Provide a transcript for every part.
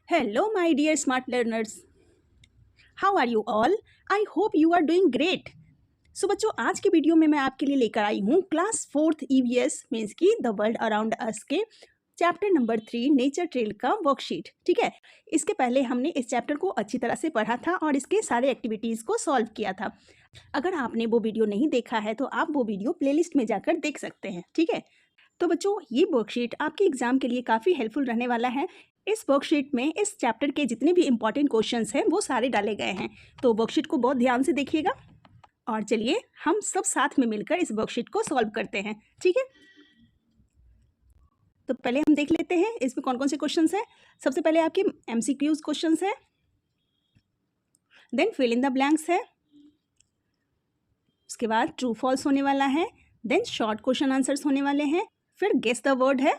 Hello, my dear smart learners. How are you all? I hope you are doing great. सो बच्चों, आज की video में मैं आपके लिए लेकर आई हूँ क्लास 4th ईवीएस मीन्स की द वर्ल्ड अराउंड अस के चैप्टर नंबर 3 नेचर ट्रेल का वर्कशीट। ठीक है, इसके पहले हमने इस चैप्टर को अच्छी तरह से पढ़ा था और इसके सारे एक्टिविटीज़ को सॉल्व किया था। अगर आपने वो वीडियो नहीं देखा है तो आप वो वीडियो प्लेलिस्ट में जाकर देख सकते हैं। ठीक है, तो बच्चों ये वर्कशीट आपके एग्जाम के लिए काफ़ी हेल्पफुल रहने वाला है। इस वर्कशीट में इस चैप्टर के जितने भी इंपॉर्टेंट क्वेश्चंस हैं वो सारे डाले गए हैं, तो वर्कशीट को बहुत ध्यान से देखिएगा और चलिए हम सब साथ में मिलकर इस वर्कशीट को सॉल्व करते हैं। ठीक है, तो पहले हम देख लेते हैं इसमें कौन कौन से क्वेश्चंस हैं। सबसे पहले आपके एमसीक्यूज क्वेश्चंस है, then fill in the blanks है, उसके बाद ट्रू फॉल्स होने वाला है, देन शॉर्ट क्वेश्चन आंसर्स होने वाले हैं, फिर गेस द वर्ड है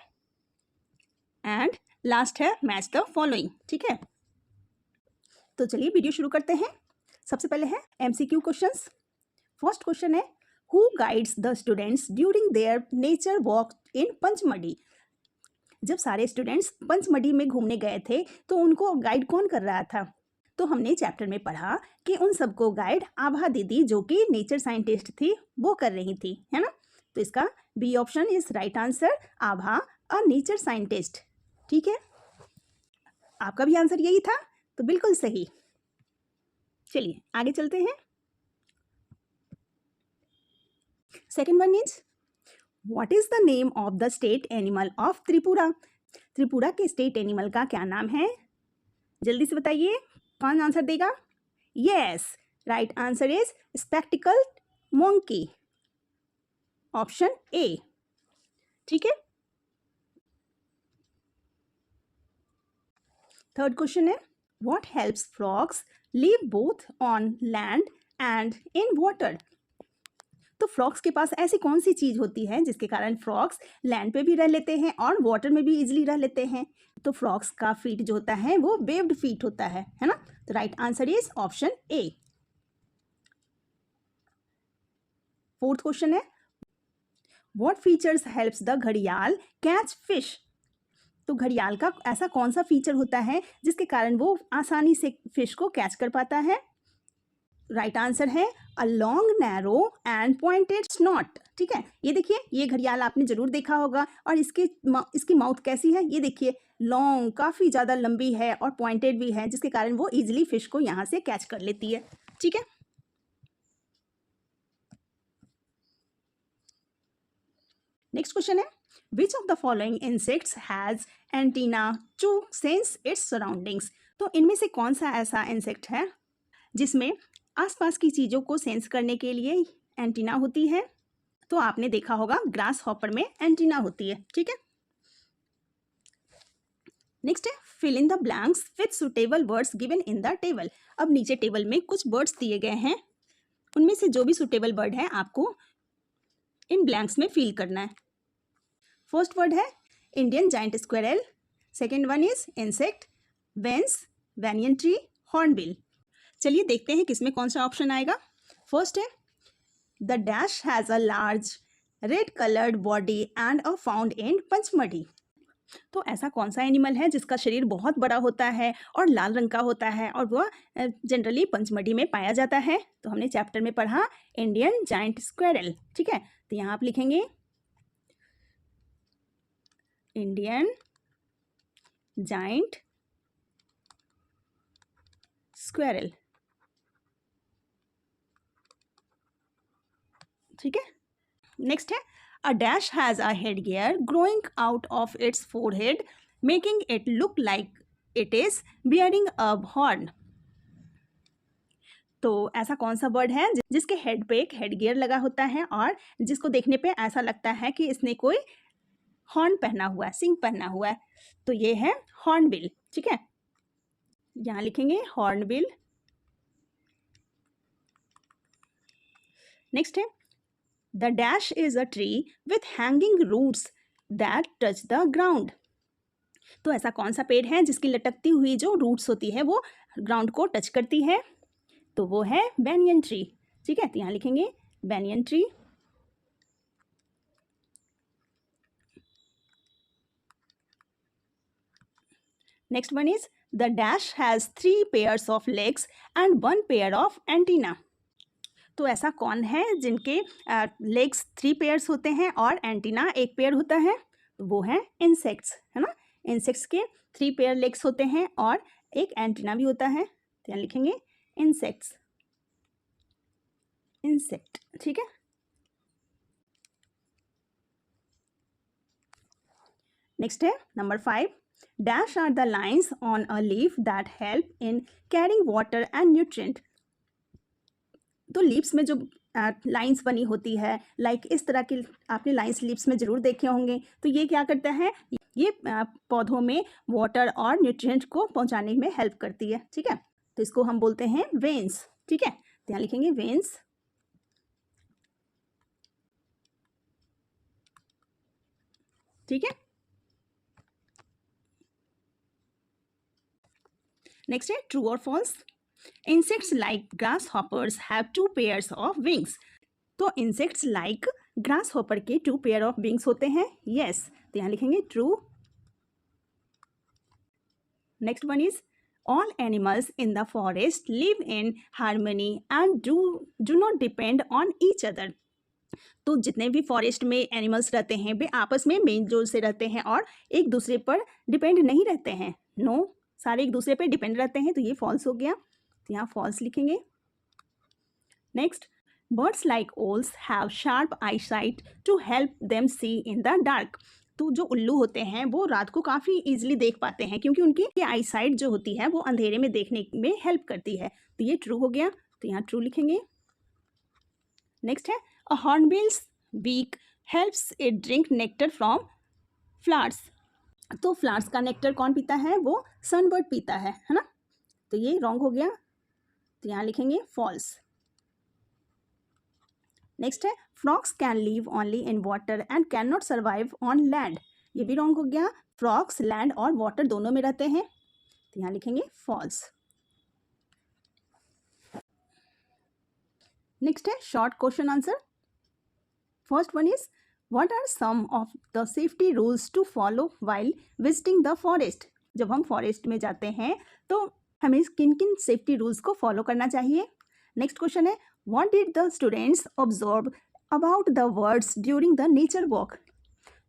एंड लास्ट है मैच द फॉलोइंग। ठीक है, तो चलिए वीडियो शुरू करते हैं। सबसे पहले है एमसीक्यू क्वेश्चंस। फर्स्ट क्वेश्चन है, who guides the students during their nature walk in Pachmarhi. जब सारे स्टूडेंट्स पंचमढ़ी में घूमने गए थे तो उनको गाइड कौन कर रहा था? तो हमने चैप्टर में पढ़ा कि उन सबको गाइड आभा दीदी जो कि नेचर साइंटिस्ट थी वो कर रही थी, है ना। तो इसका B option is right answer, Abha a nature scientist. ठीक है, आपका भी आंसर यही था, तो बिल्कुल सही। चलिए आगे चलते हैं। Second one is, what is the name of the state animal of Tripura. Tripura के स्टेट एनिमल का क्या नाम है? जल्दी से बताइए, कौन आंसर देगा? Yes, right answer is spectacled monkey, option A. ठीक है, third question is, what helps frogs live both on land and in water. तो फ्रॉग्स के पास ऐसी कौन सी चीज होती है जिसके कारण फ्रॉग्स लैंड पे भी रह लेते हैं और वाटर में भी इजीली रह लेते हैं? तो फ्रॉग्स का फीट जो होता है वो वेव्ड फीट होता है ना। तो right answer is option A. Fourth question is, what features helps the घड़ियाल कैच फिश। तो घड़ियाल का ऐसा कौन सा फीचर होता है जिसके कारण वो आसानी से फिश को कैच कर पाता है? राइट आंसर है अ long narrow and pointed snout. ठीक है, ये देखिए, ये घड़ियाल आपने जरूर देखा होगा और इसकी माउथ कैसी है, ये देखिए, लॉन्ग, काफ़ी ज़्यादा लंबी है और पॉइंटेड भी है, जिसके कारण वो इजीली फिश को यहाँ से कैच कर लेती है। ठीक है, नेक्स्ट क्वेश्चन है, which of the following insects has antenna to sense its surroundings. तो इनमें से कौन सा ऐसा इंसेक्ट है जिसमें आसपास की चीज़ों को सेंस करने के लिए एंटीना होती है? तो आपने देखा होगा ग्रास हॉपर में एंटीना होती है। ठीक है, नेक्स्ट है, fill in the blanks with suitable words given in the table. अब नीचे टेबल में कुछ वर्ड्स दिए गए हैं, उनमें से जो भी सुटेबल वर्ड है आपको इन ब्लैंक्स में फिल करना है। फर्स्ट वर्ड है Indian giant squirrel, second one is insect, vines, banyan tree, hornbill. चलिए देखते हैं किसमें कौन सा ऑप्शन आएगा। फर्स्ट है, the dash has a large red coloured body and a found in Pachmarhi. तो ऐसा कौन सा एनिमल है जिसका शरीर बहुत बड़ा होता है और लाल रंग का होता है और वह जनरली पंचमढ़ी में पाया जाता है? तो हमने चैप्टर में पढ़ा इंडियन जाइंट स्क्वेरल। ठीक है, तो यहाँ आप लिखेंगे इंडियन जाइंट स्क्वेरल। ठीक है, नेक्स्ट है, a dash has a head gear growing out of its forehead making it look like it is bearing a horn. तो ऐसा कौन सा बर्ड है जिसके हेड पे एक हेड गियर लगा होता है और जिसको देखने पे ऐसा लगता है कि इसने कोई हॉर्न पहना हुआ है, सिंग पहना हुआ है? तो ये है हॉर्नबिल। ठीक है, यहाँ लिखेंगे हॉर्नबिल। नेक्स्ट है, the dash is a tree with hanging roots that touch the ground. तो ऐसा कौन सा पेड़ है जिसकी लटकती हुई जो रूट्स होती है वो ग्राउंड को टच करती है? तो वो है बैनियन ट्री। ठीक है, तो यहाँ लिखेंगे banyan tree. Next one is the dash has 3 pairs of legs and 1 pair of antenna. तो ऐसा कौन है जिनके लेग्स 3 पेयर्स होते हैं और एंटीना 1 पेयर होता है? तो वो है इंसेक्ट्स, है ना। इंसेक्ट्स के 3 पेयर लेग्स होते हैं और एक एंटीना भी होता है, तो यहाँ लिखेंगे इंसेक्ट्स, इंसेक्ट, ठीक है। नेक्स्ट है number 5, dash are the lines on a leaf that help in carrying water and nutrient. तो लीव्स में जो लाइंस बनी होती है, लाइक इस तरह की आपने लाइंस लीव्स में ज़रूर देखे होंगे। तो ये क्या करता है, ये पौधों में वाटर और न्यूट्रिएंट को पहुंचाने में हेल्प करती है, ठीक है। तो इसको हम बोलते हैं वेन्स, ठीक है। तो यहाँ लिखेंगे वेन्स, ठीक है। नेक्स्ट है ट्रू और false. Insects like grasshoppers have 2 pairs of wings. तो इंसेक्ट्स लाइक ग्रास हॉपर के 2 पेयर ऑफ विंग्स होते हैं, यस। तो यहाँ लिखेंगे true. Next one is all animals in the forest live in harmony and do not depend on each other. तो जितने भी फॉरेस्ट में एनिमल्स रहते हैं वे आपस में मेल जोल से रहते हैं और एक दूसरे पर डिपेंड नहीं रहते हैं। नो, सारे एक दूसरे पर डिपेंड रहते हैं, तो ये फॉल्स हो गया। तो यहाँ फॉल्स लिखेंगे। Next, birds like owls have sharp eye sight to help them see in the dark. तो जो उल्लू होते हैं वो रात को काफ़ी ईजिली देख पाते हैं क्योंकि उनकी आई साइट जो होती है वो अंधेरे में देखने में हेल्प करती है। तो ये ट्रू हो गया, तो यहाँ ट्रू लिखेंगे। नेक्स्ट है a hornbill's beak helps it drink nectar from flowers. तो फ्लावर्स का नेक्टर कौन पीता है, वो सनबर्ड पीता है ना। तो ये रॉन्ग हो गया, तो यहाँ लिखेंगे फॉल्स। नेक्स्ट है frogs can live only in water and can not survive on land. ये भी रॉन्ग हो गया, फ्रॉक्स लैंड और वाटर दोनों में रहते हैं, तो यहाँ लिखेंगे फॉल्स। नेक्स्ट है short question answer. First one is what are some of the safety rules to follow while visiting the forest. जब हम फॉरेस्ट में जाते हैं तो हमें किन किन सेफ्टी रूल्स को फॉलो करना चाहिए। Next question is what did the students observe about the birds during the nature walk.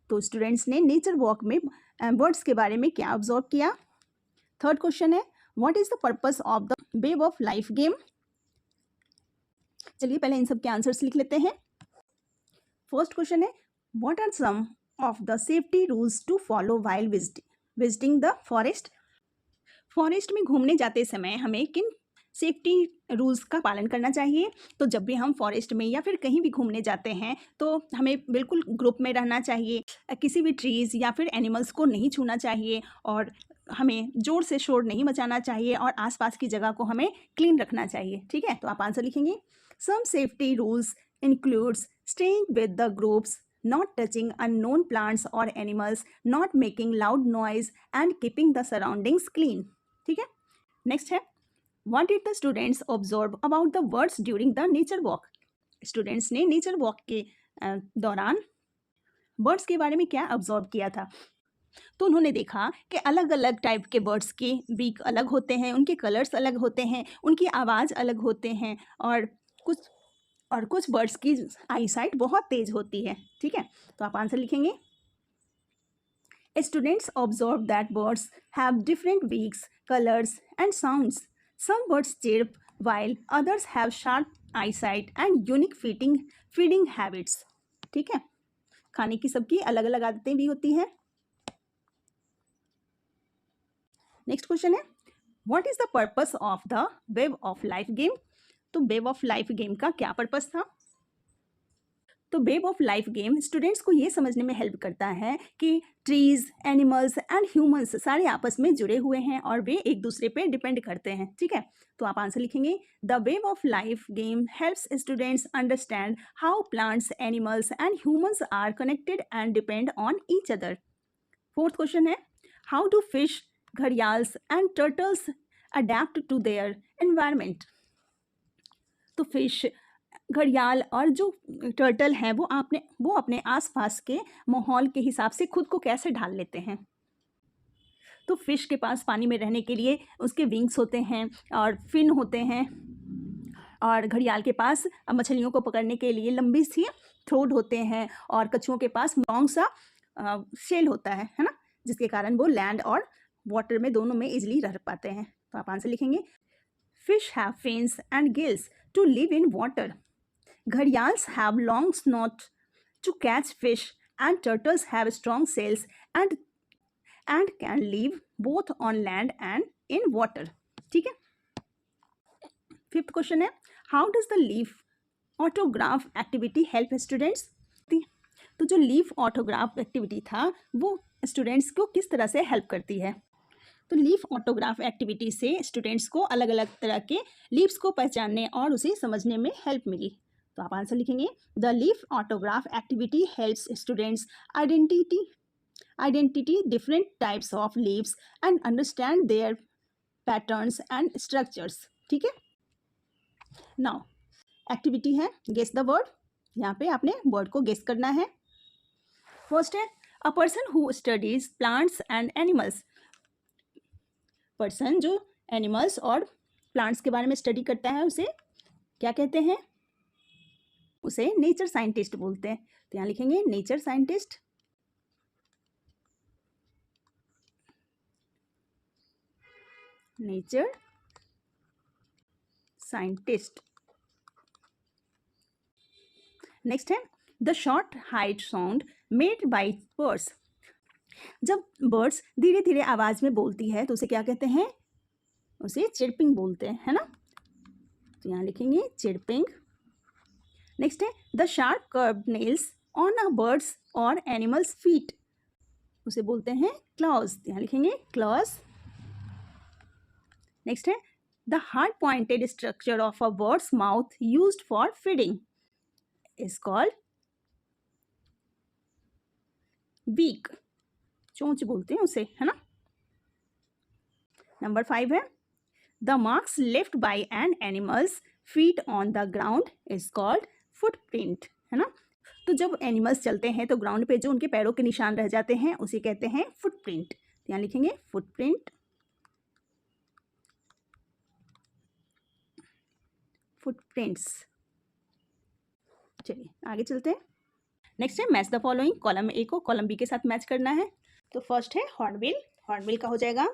तो स्टूडेंट्स ने नेचर वॉक में बर्ड्स के बारे में क्या ऑब्जर्व किया। Third question is what is the purpose of the web of life game. चलिए पहले इन सब के आंसर्स लिख लेते हैं। First question is what are some of the safety rules to follow while visiting the forest. Forest में घूमने जाते समय हमें किन सेफ्टी रूल्स का पालन करना चाहिए। तो जब भी हम फॉरेस्ट में या फिर कहीं भी घूमने जाते हैं तो हमें बिल्कुल ग्रुप में रहना चाहिए, किसी भी ट्रीज़ या फिर एनिमल्स को नहीं छूना चाहिए और हमें ज़ोर से शोर नहीं मचाना चाहिए और आसपास की जगह को हमें क्लीन रखना चाहिए, ठीक है। तो आप आंसर लिखेंगे some safety rules includes staying with the groups, not touching unknown plants or animals, not making loud noise and keeping the surroundings clean, ठीक है। नेक्स्ट है what did the students observe about the birds during the nature walk। Students ने nature walk के दौरान birds के बारे में क्या ऑब्जर्व किया था। तो उन्होंने देखा कि अलग अलग टाइप के बर्ड्स के बीक अलग होते हैं, उनके कलर्स अलग होते हैं, उनकी आवाज़ अलग होते हैं और कुछ बर्ड्स की आई साइट बहुत तेज होती है, ठीक है। तो आप आंसर लिखेंगे students observe that birds have different beaks, colours and sounds. Some birds chirp while others have sharp eyesight and unique feeding habits, ठीक है। खाने की सबकी अलग अलग आदतें भी होती हैं। Next question is what is the purpose of the web of life game. तो वेव ऑफ लाइफ गेम का क्या पर्पस था। तो wave of life game students को ये समझने में हेल्प करता है कि ट्रीज, एनिमल्स एंड ह्यूमंस सारे आपस में जुड़े हुए हैं और वे एक दूसरे पे डिपेंड करते हैं, ठीक है। तो आप आंसर लिखेंगे the web of life game helps students understand how plants, animals and humans are connected and depend on each other. Fourth question है how do fish, gharials and turtles adapt to their environment. तो fish, घड़ियाल और जो turtle हैं वो अपने आसपास के माहौल के हिसाब से खुद को कैसे ढाल लेते हैं। तो तो फिश के पास पानी में रहने के लिए उसके विंग्स होते हैं और फिन होते हैं, और घड़ियाल के पास मछलियों को पकड़ने के लिए लंबी सी थ्रोट होते हैं, और कछुओं के पास लॉन्ग सा शेल होता है ना, जिसके कारण वो लैंड और वाटर में दोनों में इजिली रह पाते हैं। तो आप आंसर लिखेंगे fish have fins and gills to live in water, gharials have long snout to catch fish, and turtles have strong shells and can live both on land and in water. ठीक है। 5th question है how does the leaf autograph activity help students. तो जो leaf autograph activity था वो students को किस तरह से हेल्प करती है। तो लीफ ऑटोग्राफ एक्टिविटी से स्टूडेंट्स को अलग अलग तरह के लीव्स को पहचानने और उसे समझने में हेल्प मिली। तो आप आंसर लिखेंगे the leaf autograph activity helps students identity different types of leaves and understand their patterns and structures. ठीक है। नाउ एक्टिविटी है गेस द वर्ड। यहाँ पे आपने वर्ड को गेस करना है। फर्स्ट है a person who studies plants and animals. Person जो एनिमल्स और प्लांट्स के बारे में स्टडी करता है उसे क्या कहते हैं, उसे नेचर साइंटिस्ट बोलते हैं। तो यहाँ लिखेंगे nature scientist. Nature scientist. Next है the short height sound made by birds. जब बर्ड्स धीरे धीरे आवाज में बोलती है तो उसे क्या कहते हैं, उसे चिर्पिंग बोलते हैं, है ना। तो यहाँ लिखेंगे चिर्पिंग। नेक्स्ट है the sharp curved nails on a bird's और एनिमल्स फीट, उसे बोलते हैं क्लॉज। यहाँ लिखेंगे क्लॉज। नेक्स्ट है the hard pointed structure of a bird's mouth used for feeding is called beak, चोंच बोलते हैं उसे, है ना। नंबर 5 है the marks left by an animal's feet on the ground is called footprint, है ना। तो जब एनिमल्स चलते हैं तो ग्राउंड पे जो उनके पैरों के निशान रह जाते हैं उसे कहते हैं फुटप्रिंट। यहाँ लिखेंगे फुटप्रिंट। फुटप्रिंट्स। चलिए आगे चलते हैं। नेक्स्ट है match the following. Column A को कॉलम बी के साथ मैच करना है। तो फर्स्ट है हॉर्नबिल। हॉर्नबिल का हो जाएगा,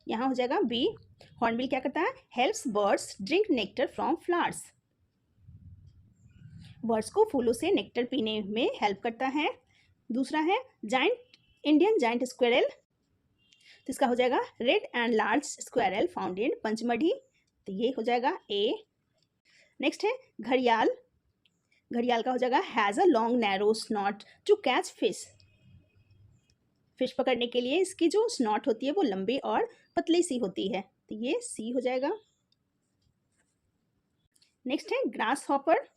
यहाँ हो जाएगा बी। हॉर्नबिल क्या करता है, helps birds drink nectar from flowers, birds को फूलों से नेक्टर पीने में हेल्प करता है। दूसरा है जाइंट इंडियन जाइंट स्क्वेरल, तो इसका हो जाएगा red and large squirrel found in Pachmarhi, तो ये हो जाएगा ए। नेक्स्ट है घड़ियाल। घड़ियाल का हो जाएगा has a long narrow snout to catch fish, fish पकड़ने के लिए इसकी जो स्नॉट होती है वो लंबी और पतली सी होती है, तो ये सी हो जाएगा। नेक्स्ट है ग्रास हॉपर।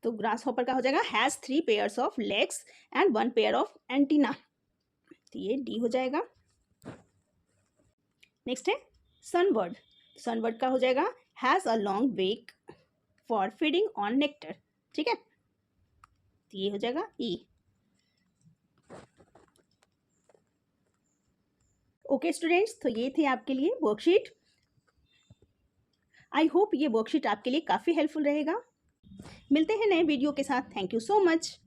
तो ग्रास हॉपर का हो जाएगा has 3 pairs of legs and 1 pair of antenna, तो ये डी हो जाएगा। नेक्स्ट है सनबर्ड। सनबर्ड का हो जाएगा has a long beak for feeding on nectar, ठीक है, तो ये हो जाएगा ई। ओके स्टूडेंट्स, तो ये थे आपके लिए वर्कशीट। आई होप ये वर्कशीट आपके लिए काफ़ी हेल्पफुल रहेगा। मिलते हैं नए वीडियो के साथ। Thank you so much.